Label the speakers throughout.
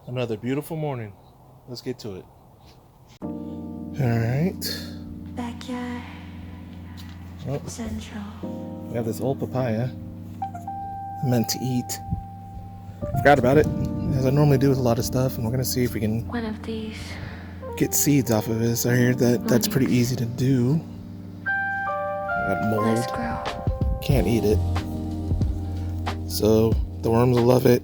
Speaker 1: Another beautiful morning. Let's get to it. Alright.
Speaker 2: Backyard,
Speaker 1: Well,
Speaker 2: central.
Speaker 1: we have this old papaya I meant to eat. Forgot about it, as I normally do with a lot of stuff, and we're going to see if we can
Speaker 2: One of these.
Speaker 1: get seeds off of this. I heard that that's pretty easy to do. Got mold.
Speaker 2: Let's grow.
Speaker 1: Can't eat it. So the worms will love it.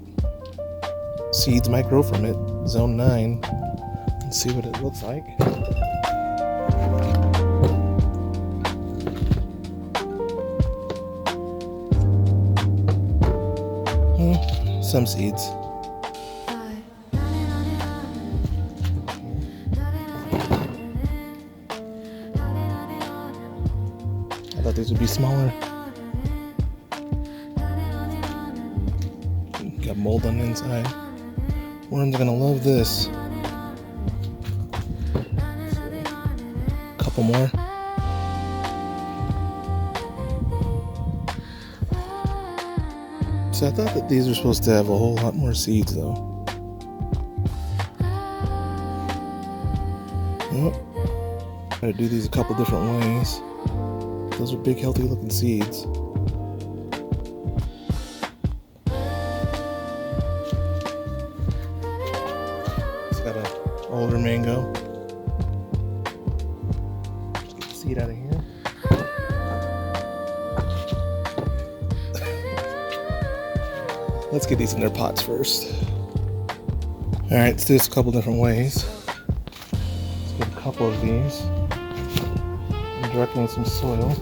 Speaker 1: Seeds might grow from it. Zone 9. Let's see what it looks like. Some seeds. I thought these would be smaller. Got mold on the inside. Worms are gonna love this. Couple more. So I thought that these were supposed to have a whole lot more seeds though. Yep. Gotta do these a couple different ways. Those are big, healthy looking seeds. It's got an older mango. Let's get the seed out of here. Let's get these in their pots first. Alright, let's do this a couple different ways. Let's get a couple of these. I'm directly in some soil.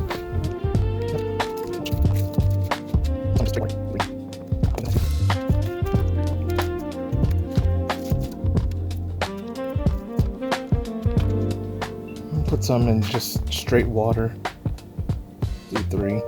Speaker 1: Put some in just straight water. Do 3.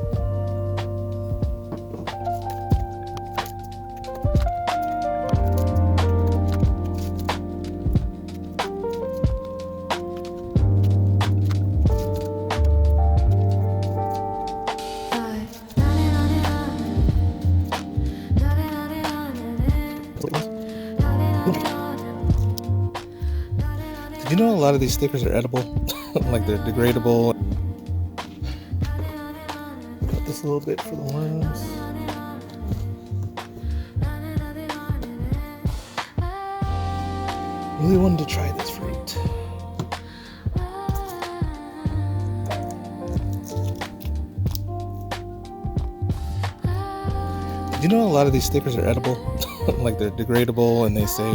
Speaker 1: Did you know a lot of these stickers are edible? Like they're degradable. Cut this a little bit for the worms. Really wanted to try this fruit. Did you know a lot of these stickers are edible? Like they're degradable and they say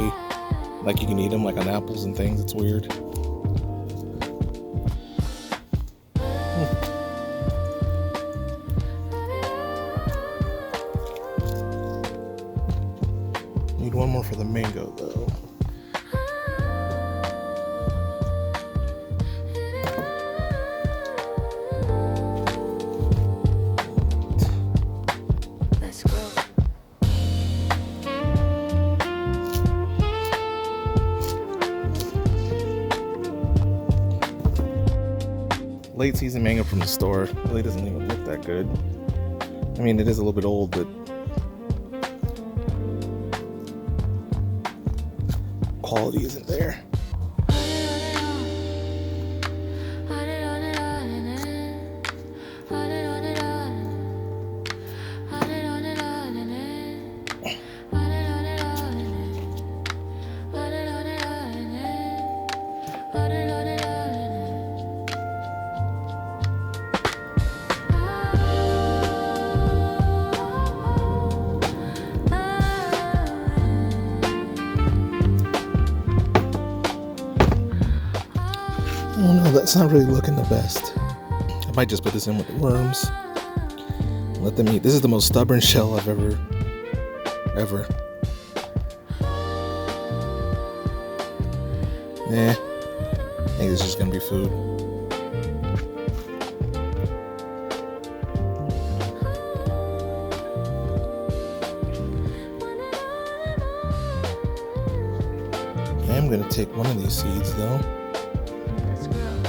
Speaker 1: like you can eat them like on apples and things. It's weird. Need one more for the mango though.
Speaker 2: Let's grow.
Speaker 1: Late season mango from the store really doesn't even look that good. I mean, it is a little bit old, but quality isn't there. Oh no, that's not really looking the best. I might just put this in with the worms. Let them eat. This is the most stubborn shell I've ever. I think this is just gonna be food. I am gonna take one of these seeds though.
Speaker 2: Let's grow.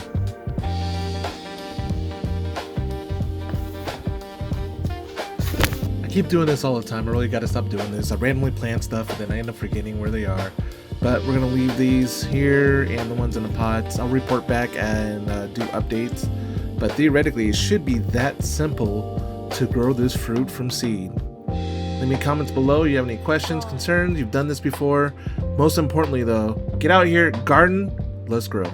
Speaker 1: I keep doing this all the time. I really got to stop doing this. I randomly plant stuff and then I end up forgetting where they are. But we're going to leave these here and the ones in the pots. I'll report back and do updates. But theoretically, it should be that simple to grow this fruit from seed. Leave me comments below. You have any questions, concerns? You've done this before. Most importantly though, get out here, garden, let's grow.